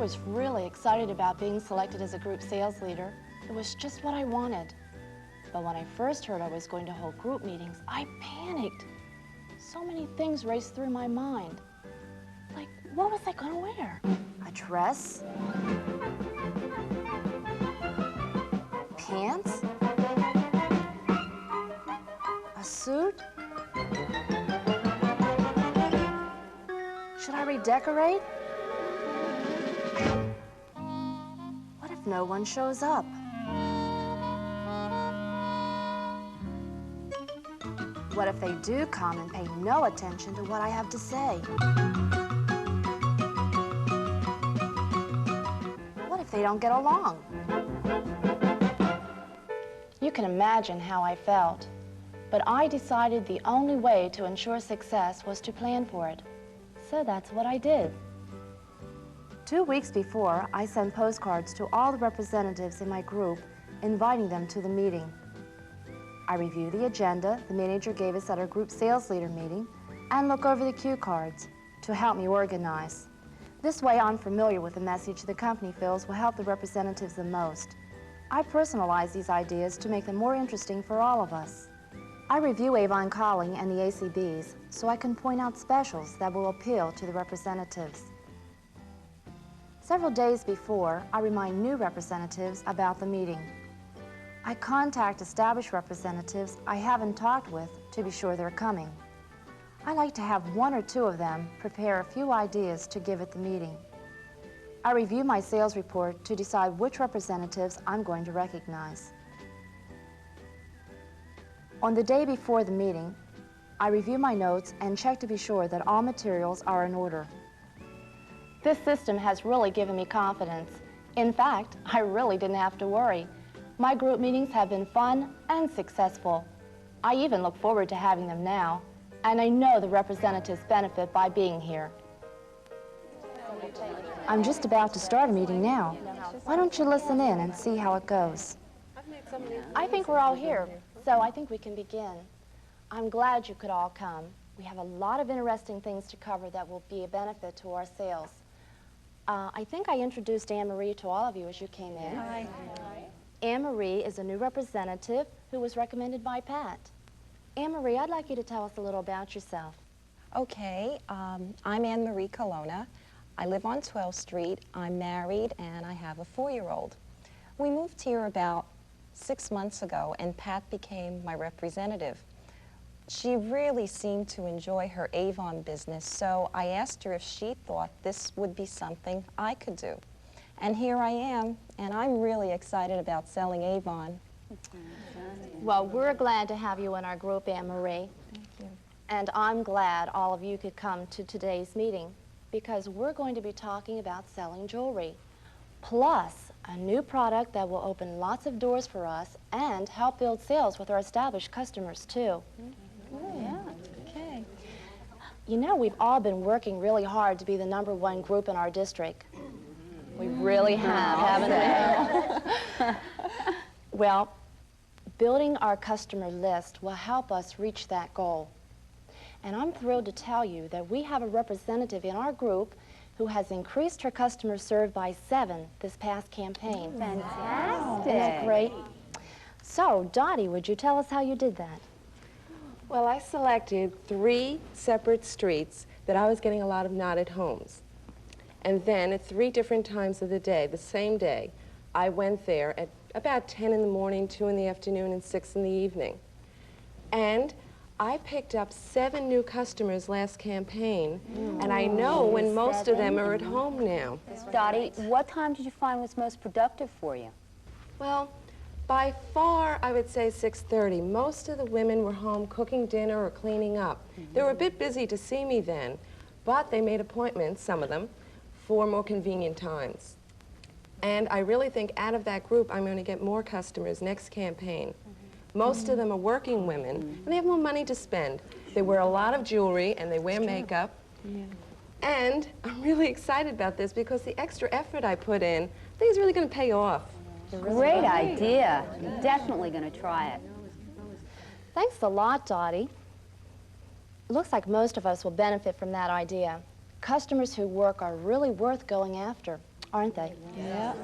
was really excited about being selected as a group sales leader. It was just what I wanted. But when I first heard I was going to hold group meetings, I panicked. So many things raced through my mind. Like, what was I going to wear? A dress? Pants? A suit? Should I redecorate? What if no one shows up? What if they do come and pay no attention to what I have to say? What if they don't get along? You can imagine how I felt, but I decided the only way to ensure success was to plan for it. So that's what I did. 2 weeks before, I sent postcards to all the representatives in my group, inviting them to the meeting. I review the agenda the manager gave us at our group sales leader meeting and look over the cue cards to help me organize. This way, I'm familiar with the message the company feels will help the representatives the most. I personalize these ideas to make them more interesting for all of us. I review Avon Calling and the ACBs so I can point out specials that will appeal to the representatives. Several days before, I remind new representatives about the meeting. I contact established representatives I haven't talked with to be sure they're coming. I like to have 1 or 2 of them prepare a few ideas to give at the meeting. I review my sales report to decide which representatives I'm going to recognize. On the day before the meeting, I review my notes and check to be sure that all materials are in order. This system has really given me confidence. In fact, I really didn't have to worry. My group meetings have been fun and successful. I even look forward to having them now, and I know the representatives benefit by being here. I'm just about to start a meeting now. Why don't you listen in and see how it goes? I think we're all here, so I think we can begin. I'm glad you could all come. We have a lot of interesting things to cover that will be a benefit to our sales. I think I introduced Anne-Marie to all of you as you came in. Hi. Anne-Marie is a new representative who was recommended by Pat. Anne-Marie, I'd like you to tell us a little about yourself. Okay, I'm Anne-Marie Colonna. I live on 12th Street. I'm married and I have a 4-year-old. We moved here about 6 months ago and Pat became my representative. She really seemed to enjoy her Avon business, so I asked her if she thought this would be something I could do. And here I am, and I'm really excited about selling Avon. Well, we're glad to have you in our group, Anne-Marie. Thank you. And I'm glad all of you could come to today's meeting because we're going to be talking about selling jewelry, plus a new product that will open lots of doors for us and help build sales with our established customers, too. Yeah, okay. You know, we've all been working really hard to be the #1 group in our district. We really have, haven't we? Well, building our customer list will help us reach that goal. And I'm thrilled to tell you that we have a representative in our group who has increased her customers served by 7 this past campaign. Fantastic. Isn't that great? So, Dottie, would you tell us how you did that? Well, I selected 3 separate streets that I was getting a lot of knotted homes. And then at 3 different times of the day, the same day, I went there at about 10 in the morning, 2 in the afternoon, and 6 in the evening. And I picked up 7 new customers last campaign, and I know when most of them are at home now. Dottie, what time did you find was most productive for you? Well, by far, I would say 6:30. Most of the women were home cooking dinner or cleaning up. They were a bit busy to see me then, but they made appointments, some of them, for more convenient times. And I really think out of that group, I'm going to get more customers next campaign. Most of them are working women, and they have more money to spend. They wear a lot of jewelry, and they wear makeup. Yeah. And I'm really excited about this because the extra effort I put in, I think is really going to pay off. Great idea. I'm definitely going to try it. Thanks a lot, Dottie. It looks like most of us will benefit from that idea. Customers who work are really worth going after. aren't they? Yeah.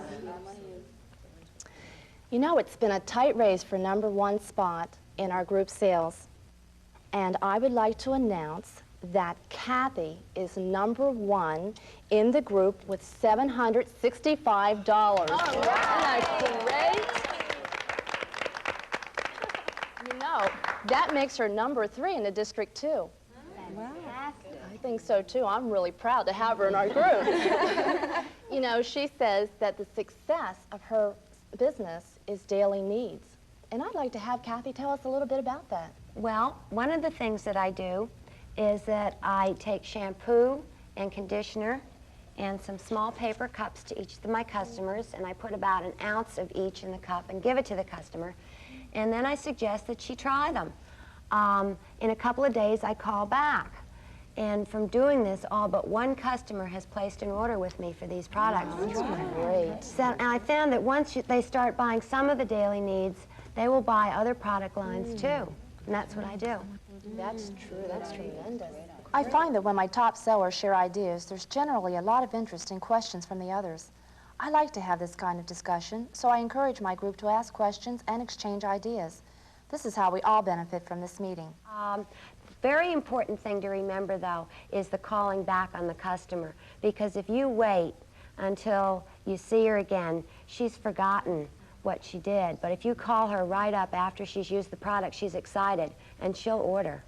You know, it's been a tight race for #1 spot in our group sales. And I would like to announce that Kathy is #1 in the group with $765. Oh, Isn't that great? You know, that makes her #3 in the district, too. Fantastic. I think so, too. I'm really proud to have her in our group. You know, she says that the success of her business is daily needs. And I'd like to have Kathy tell us a little bit about that. Well, one of the things that I do is that I take shampoo and conditioner and some small paper cups to each of my customers, and I put about an ounce of each in the cup and give it to the customer. And then I suggest that she try them. In a couple of days, I call back. And from doing this, all but one customer has placed an order with me for these products. That's great. So, and I found that once they start buying some of the daily needs, they will buy other product lines too. And that's what I do. That's true. That's tremendous. I find that when my top sellers share ideas, there's generally a lot of interest in questions from the others. I like to have this kind of discussion, so I encourage my group to ask questions and exchange ideas. This is how we all benefit from this meeting. Very important thing to remember, though, is the calling back on the customer. Because if you wait until you see her again, she's forgotten what she did. But if you call her right up after she's used the product, she's excited, and she'll order.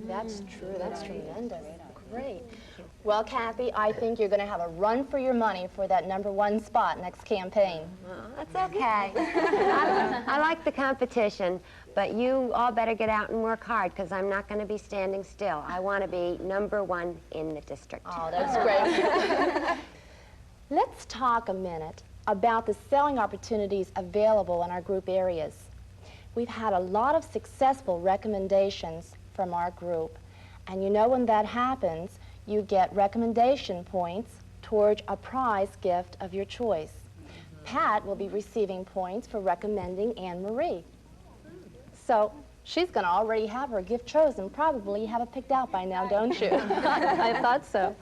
That's true. That's tremendous. Great. Well, Kathy, I think you're going to have a run for your money for that #1 spot next campaign. That's okay. I like the competition, but you all better get out and work hard, because I'm not going to be standing still. I want to be #1 in the district. Oh, that's great. Let's talk a minute about the selling opportunities available in our group areas. We've had a lot of successful recommendations from our group. And you know, when that happens, you get recommendation points towards a prize gift of your choice. Pat will be receiving points for recommending Anne Marie. So she's going to already have her gift chosen, probably have it picked out by now, don't you? I thought so.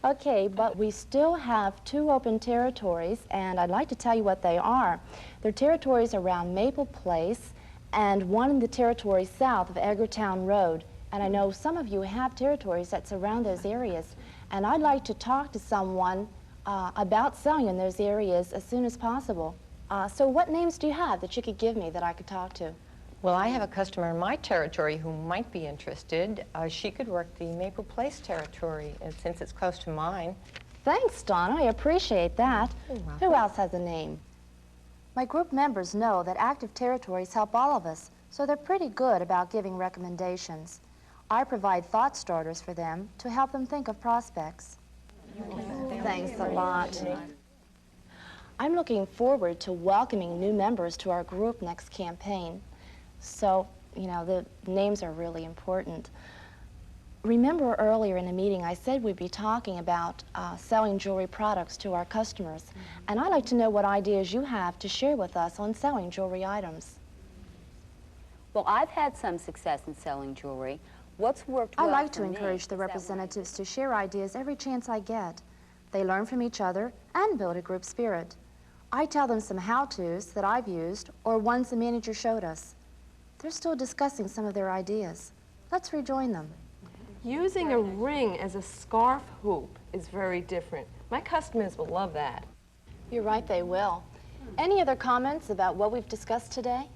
Okay, but we still have 2 open territories, and I'd like to tell you what they are. They're territories around Maple Place and one in the territory south of Edgartown Road. And I know some of you have territories that surround those areas, and I'd like to talk to someone about selling in those areas as soon as possible. So what names do you have that you could give me that I could talk to? Well, I have a customer in my territory who might be interested. She could work the Maple Place territory, and since it's close to mine. Thanks, Donna. I appreciate that. Who else has a name? My group members know that active territories help all of us, so they're pretty good about giving recommendations. I provide thought starters for them to help them think of prospects. Thanks a lot. I'm looking forward to welcoming new members to our group next campaign. So, you know, the names are really important. Remember earlier in the meeting I said we'd be talking about selling jewelry products to our customers. And I'd like to know what ideas you have to share with us on selling jewelry items. Well, I've had some success in selling jewelry. What's worked well I like to for me encourage the is that representatives to share ideas every chance I get. They learn from each other and build a group spirit. I tell them some how-tos that I've used or ones the manager showed us. They're still discussing some of their ideas. Let's rejoin them. Using a ring as a scarf hoop is very different. My customers will love that. You're right, they will. Any other comments about what we've discussed today?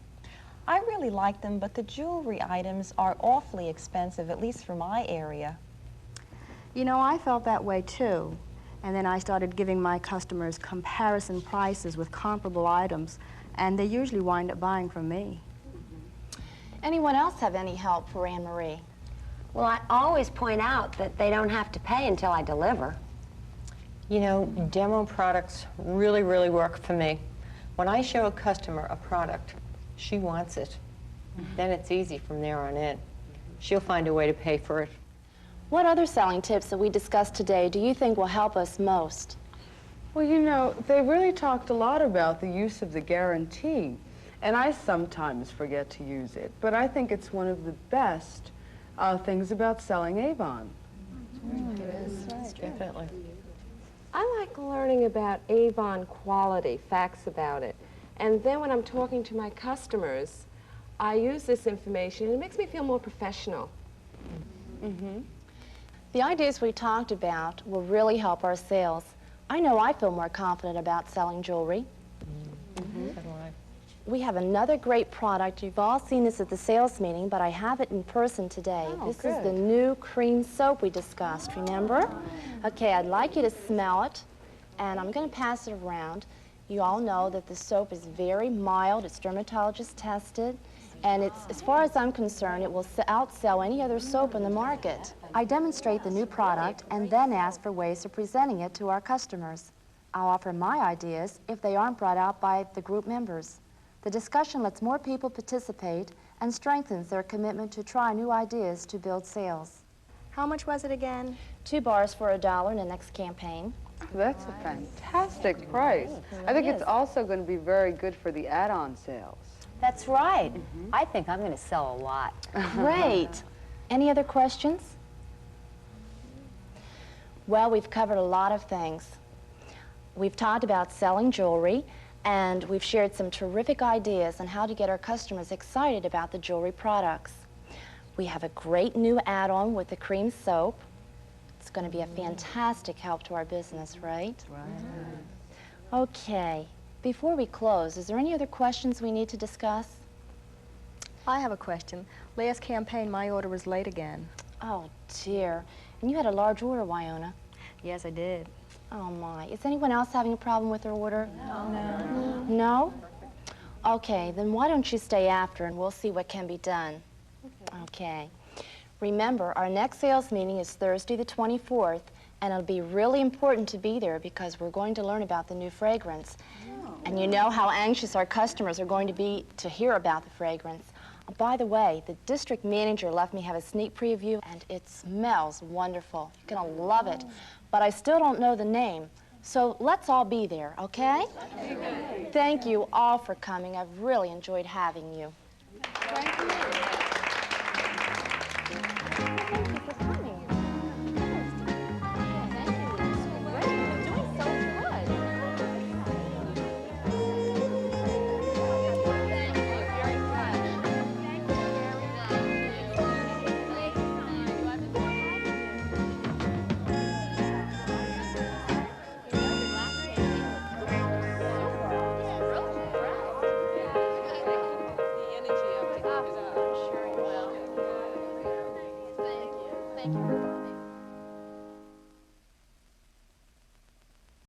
I really like them, but the jewelry items are awfully expensive, at least for my area. You know, I felt that way too. And then I started giving my customers comparison prices with comparable items, and they usually wind up buying from me. Anyone else have any help for Anne Marie? Well, I always point out that they don't have to pay until I deliver. You know, demo products really, really work for me. When I show a customer a product, she wants it. Then it's easy from there on in. She'll find a way to pay for it. What other selling tips that we discussed today do you think will help us most? Well, you know, they really talked a lot about the use of the guarantee, and I sometimes forget to use it, but I think it's one of the best things about selling Avon. Definitely. I like learning about Avon quality, facts about it. And then when I'm talking to my customers, I use this information and it makes me feel more professional. The ideas we talked about will really help our sales. I know I feel more confident about selling jewelry. We have another great product. You've all seen this at the sales meeting, but I have it in person today. This is the new cream soap we discussed, remember? Okay, I'd like you to smell it, and I'm going to pass it around. You all know that the soap is very mild. It's dermatologist tested, and it's, as far as I'm concerned, it will outsell any other soap in the market. I demonstrate the new product and then ask for ways of presenting it to our customers. I'll offer my ideas if they aren't brought out by the group members. The discussion lets more people participate and strengthens their commitment to try new ideas to build sales. How much was it again? 2 bars for $1 in the next campaign. That's a fantastic price. I think it's also going to be very good for the add-on sales. That's right. I think I'm going to sell a lot. Great. Any other questions? Well, we've covered a lot of things. We've talked about selling jewelry, and we've shared some terrific ideas on how to get our customers excited about the jewelry products. We have a great new add-on with the cream soap. It's going to be a fantastic help to our business, right? Right. Okay. Before we close, is there any other questions we need to discuss? I have a question. Last campaign, my order was late again. Oh, dear. And you had a large order, Wyona. Yes, I did. Oh, my. Is anyone else having a problem with their order? No. No? Okay, then why don't you stay after and we'll see what can be done. Okay. Remember, our next sales meeting is Thursday the 24th, and it'll be really important to be there because we're going to learn about the new fragrance. And you know how anxious our customers are going to be to hear about the fragrance. By the way, the district manager left me have a sneak preview, and it smells wonderful. You're going to love it. But I still don't know the name. So let's all be there, okay? Thank you all for coming. I've really enjoyed having you. Thank you. Thank you for coming. Thank you. You're doing so good. Thank you very much. Thank you Thank you.